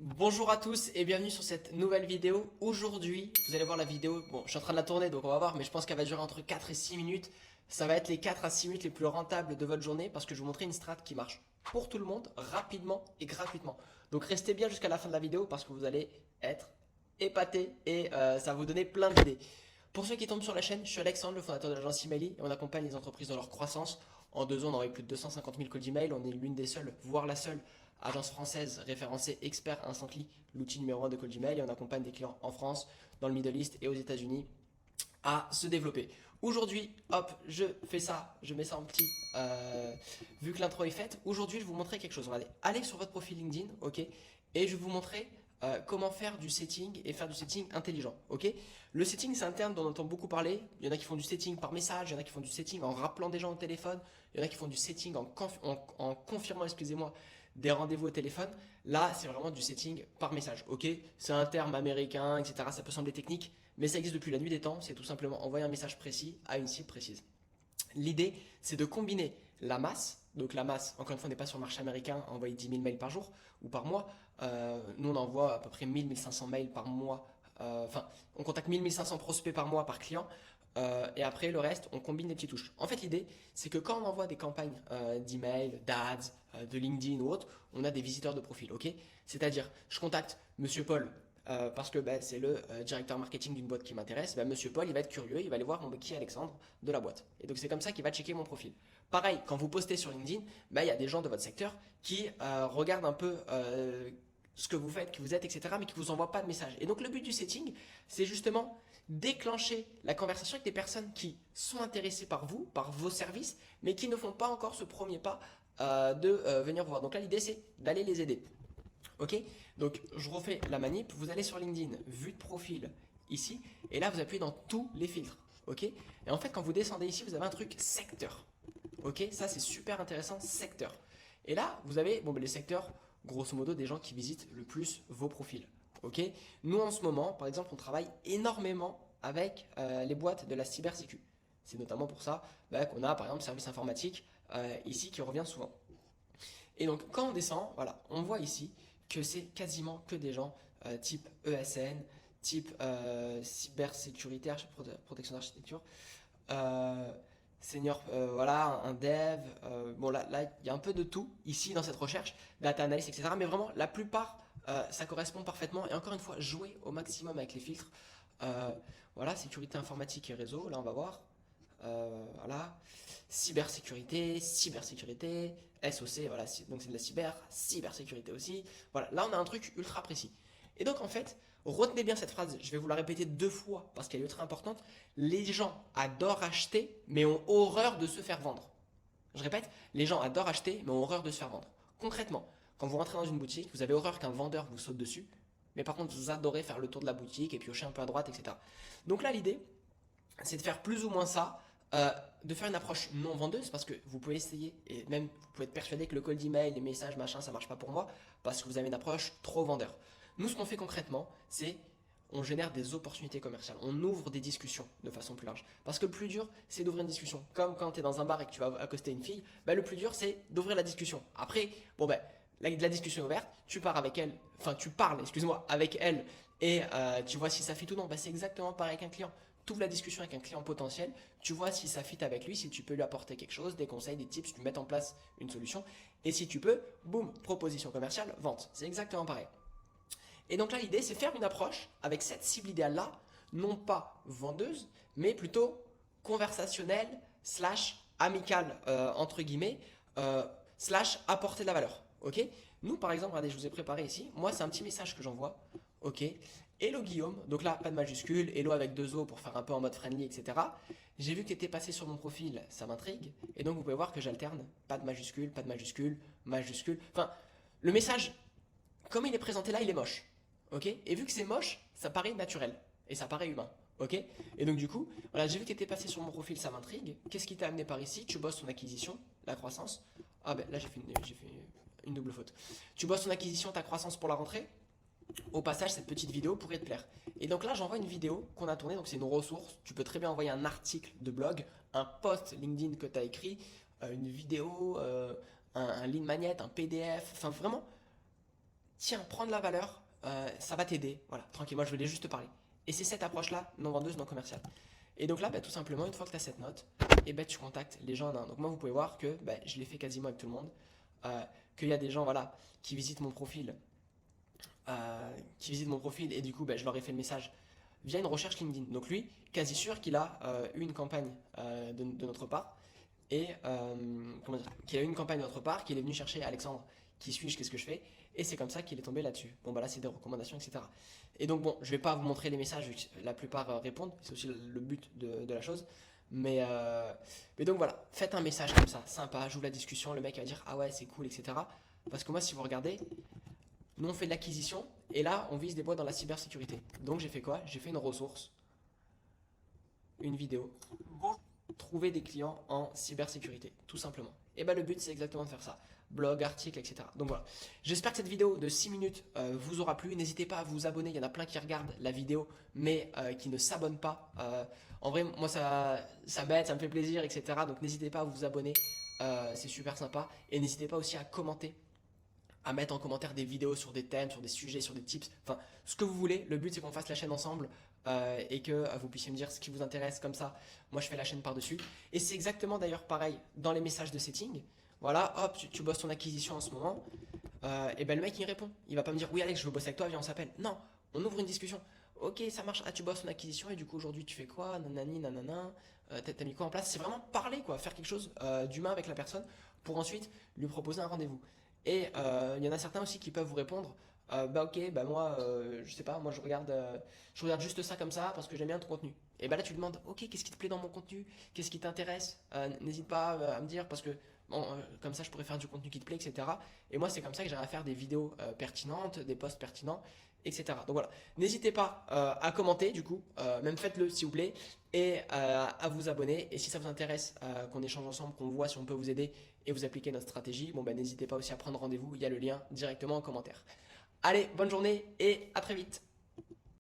Bonjour à tous et bienvenue sur cette nouvelle vidéo. Aujourd'hui, vous allez voir la vidéo, bon je suis en train de la tourner donc on va voir, mais je pense qu'elle va durer entre 4 et 6 minutes. Ça va être les 4 à 6 minutes les plus rentables de votre journée parce que je vais vous montrer une strat qui marche pour tout le monde, rapidement et gratuitement. Donc restez bien jusqu'à la fin de la vidéo parce que vous allez être épatés et ça va vous donner plein d'idées. Pour ceux qui tombent sur la chaîne, je suis Alexandre, le fondateur de l'agence Emaili et on accompagne les entreprises dans leur croissance. En 2 ans, on aurait plus de 250 000 cold email. On est l'une des seules, voire la seule agence française référencée expert Instantly, l'outil numéro 1 de cold email. Et on accompagne des clients en France, dans le Middle East et aux États-Unis à se développer. Aujourd'hui, hop, je fais ça, je mets ça en petit, vu que l'intro est faite. Aujourd'hui, je vais vous montrer quelque chose. Regardez, allez sur votre profil LinkedIn, ok, et je vais vous montrer comment faire du setting et faire du setting intelligent, ok. Le setting, c'est un terme dont on entend beaucoup parler. Il y en a qui font du setting par message, il y en a qui font du setting en rappelant des gens au téléphone, il y en a qui font du setting en confirmant, excusez-moi, des rendez-vous au téléphone. Là, c'est vraiment du setting par message, ok. C'est un terme américain, etc. Ça peut sembler technique, mais ça existe depuis la nuit des temps. C'est tout simplement envoyer un message précis à une cible précise. L'idée, c'est de combiner la masse. Donc la masse, encore une fois, on n'est pas sur le marché américain, envoyer 10 000 mails par jour ou par mois. Nous, on envoie à peu près 1 500 mails par mois. Enfin, on contacte 1 500 prospects par mois par client. Et après, le reste, on combine des petites touches. En fait, l'idée, c'est que quand on envoie des campagnes d'email, d'ads, de LinkedIn ou autre, on a des visiteurs de profil, ok. C'est-à-dire, je contacte Monsieur Paul parce que c'est le directeur marketing d'une boîte qui m'intéresse. Monsieur Paul, il va être curieux, il va aller voir qui est Alexandre de la boîte. Et donc, c'est comme ça qu'il va checker mon profil. Pareil, quand vous postez sur LinkedIn, il y a des gens de votre secteur qui regardent un peu ce que vous faites, qui vous êtes, etc., mais qui vous envoient pas de message. Et donc, le but du setting, c'est justement déclencher la conversation avec des personnes qui sont intéressées par vous, par vos services, mais qui ne font pas encore ce premier pas de venir vous voir. Donc là, l'idée, c'est d'aller les aider. Ok. Donc je refais la manip, vous allez sur LinkedIn, vue de profil, ici, et là vous appuyez dans tous les filtres. Ok. Et en fait, quand vous descendez ici, vous avez un truc secteur. Ok. Ça, c'est super intéressant, secteur. Et là, vous avez les secteurs, grosso modo, des gens qui visitent le plus vos profils. Ok. Nous, en ce moment, par exemple, on travaille énormément avec les boîtes de la cybersécu. C'est notamment pour ça qu'on a, par exemple, service informatique ici qui revient souvent. Et donc, quand on descend, voilà, on voit ici que c'est quasiment que des gens type ESN, type cybersécurité, protection d'architecture, senior, voilà, un dev. Bon, là, il y a un peu de tout ici dans cette recherche, data analyst, etc. Mais vraiment, la plupart, ça correspond parfaitement. Et encore une fois, jouer au maximum avec les filtres. Voilà, sécurité informatique et réseau, là, on va voir. Voilà, cybersécurité, cybersécurité, SOC, voilà, donc c'est de la cybersécurité aussi. Voilà, là on a un truc ultra précis. Et donc en fait, retenez bien cette phrase, je vais vous la répéter 2 fois parce qu'elle est ultra importante. Les gens adorent acheter, mais ont horreur de se faire vendre. Je répète, les gens adorent acheter, mais ont horreur de se faire vendre. Concrètement, quand vous rentrez dans une boutique, vous avez horreur qu'un vendeur vous saute dessus, mais par contre vous adorez faire le tour de la boutique et piocher un peu à droite, etc. Donc là l'idée, c'est de faire plus ou moins ça, de faire une approche non vendeuse parce que vous pouvez essayer et même vous pouvez être persuadé que le cold email, les messages, machin, ça marche pas pour moi parce que vous avez une approche trop vendeur. Nous, ce qu'on fait concrètement, c'est on génère des opportunités commerciales, on ouvre des discussions de façon plus large. Parce que le plus dur, c'est d'ouvrir une discussion. Comme quand tu es dans un bar et que tu vas accoster une fille, le plus dur, c'est d'ouvrir la discussion. Après, la discussion est ouverte, tu pars avec elle, enfin tu parles, excuse-moi, avec elle et tu vois si ça fit ou non. C'est exactement pareil qu'un client. Tu ouvres la discussion avec un client potentiel, tu vois si ça fit avec lui, si tu peux lui apporter quelque chose, des conseils, des tips, tu mets en place une solution. Et si tu peux, boum, proposition commerciale, vente. C'est exactement pareil. Et donc là, l'idée, c'est faire une approche avec cette cible idéale-là, non pas vendeuse, mais plutôt conversationnelle, slash amicale, entre guillemets, slash apporter de la valeur. Ok. Nous, par exemple, regardez, je vous ai préparé ici. Moi, c'est un petit message que j'envoie. Ok. Hello Guillaume, donc là pas de majuscule, hello avec 2 O pour faire un peu en mode friendly, etc. J'ai vu que tu étais passé sur mon profil, ça m'intrigue, et donc vous pouvez voir que j'alterne, pas de majuscule, pas de majuscule, majuscule. Enfin, le message, comme il est présenté là, il est moche, ok. Et vu que c'est moche, ça paraît naturel, et ça paraît humain, ok. Et donc du coup, voilà, j'ai vu que tu étais passé sur mon profil, ça m'intrigue. Qu'est-ce qui t'a amené par ici? Tu bosses ton acquisition, la croissance. Ah là j'ai fait une double faute. Tu bosses ton acquisition, ta croissance pour la rentrée. Au passage, cette petite vidéo pourrait te plaire. Et donc là, j'envoie une vidéo qu'on a tournée, donc c'est une ressource. Tu peux très bien envoyer un article de blog, un post LinkedIn que tu as écrit, une vidéo, un lead magnet, un PDF. Enfin, vraiment, tiens, prends de la valeur, ça va t'aider, voilà, tranquille, moi je voulais juste te parler. Et c'est cette approche-là, non vendeuse, non commerciale. Et donc là, tout simplement, une fois que tu as cette note, et tu contactes les gens un à un. Donc moi, vous pouvez voir que je l'ai fait quasiment avec tout le monde, qu'il y a des gens voilà, qui visitent mon profil, et du coup, je leur ai fait le message via une recherche LinkedIn. Donc lui, quasi sûr qu'il a eu une campagne de notre part, et comment dire, qu'il a eu une campagne de notre part, qu'il est venu chercher Alexandre, qui suis-je, qu'est-ce que je fais, et c'est comme ça qu'il est tombé là-dessus. Bon là c'est des recommandations, etc. Et donc bon, je vais pas vous montrer les messages, vu que la plupart répondent, c'est aussi le but de la chose. Mais donc voilà, faites un message comme ça, sympa, j'ouvre la discussion, le mec va dire ah ouais c'est cool, etc. Parce que moi si vous regardez, nous on fait de l'acquisition, et là on vise des boîtes dans la cybersécurité. Donc j'ai fait quoi? J'ai fait une ressource, une vidéo, trouver des clients en cybersécurité, tout simplement. Et le but c'est exactement de faire ça. Blog, article, etc. Donc voilà. J'espère que cette vidéo de 6 minutes vous aura plu. N'hésitez pas à vous abonner. Il y en a plein qui regardent la vidéo, mais qui ne s'abonnent pas. En vrai, moi ça m'aide, ça me fait plaisir, etc. Donc n'hésitez pas à vous abonner. C'est super sympa. Et n'hésitez pas aussi à commenter, à mettre en commentaire des vidéos sur des thèmes, sur des sujets, sur des tips, enfin ce que vous voulez. Le but c'est qu'on fasse la chaîne ensemble et que vous puissiez me dire ce qui vous intéresse, comme ça moi je fais la chaîne par-dessus. Et c'est exactement d'ailleurs pareil dans les messages de setting. Voilà, hop, tu bosses ton acquisition en ce moment, et le mec il répond. Il va pas me dire oui Alex je veux bosser avec toi, viens on s'appelle. Non, on ouvre une discussion. Ok ça marche, ah tu bosses ton acquisition et du coup aujourd'hui tu fais quoi, nanani nanana, t'as mis quoi en place. C'est vraiment parler quoi, faire quelque chose d'humain avec la personne pour ensuite lui proposer un rendez-vous. Et il y en a certains aussi qui peuvent vous répondre ok, moi, je sais pas, moi je regarde juste ça comme ça parce que j'aime bien ton contenu. Et là tu demandes, ok, qu'est-ce qui te plaît dans mon contenu? Qu'est-ce qui t'intéresse? N'hésite pas à me dire parce que bon, comme ça je pourrais faire du contenu qui te plaît, etc. Et moi c'est comme ça que j'arrive à faire des vidéos pertinentes, des posts pertinents, etc. Donc voilà, n'hésitez pas à commenter du coup, même faites-le s'il vous plaît, et à vous abonner. Et si ça vous intéresse qu'on échange ensemble, qu'on voit si on peut vous aider et vous appliquer notre stratégie, n'hésitez pas aussi à prendre rendez-vous, il y a le lien directement en commentaire. Allez, bonne journée et à très vite.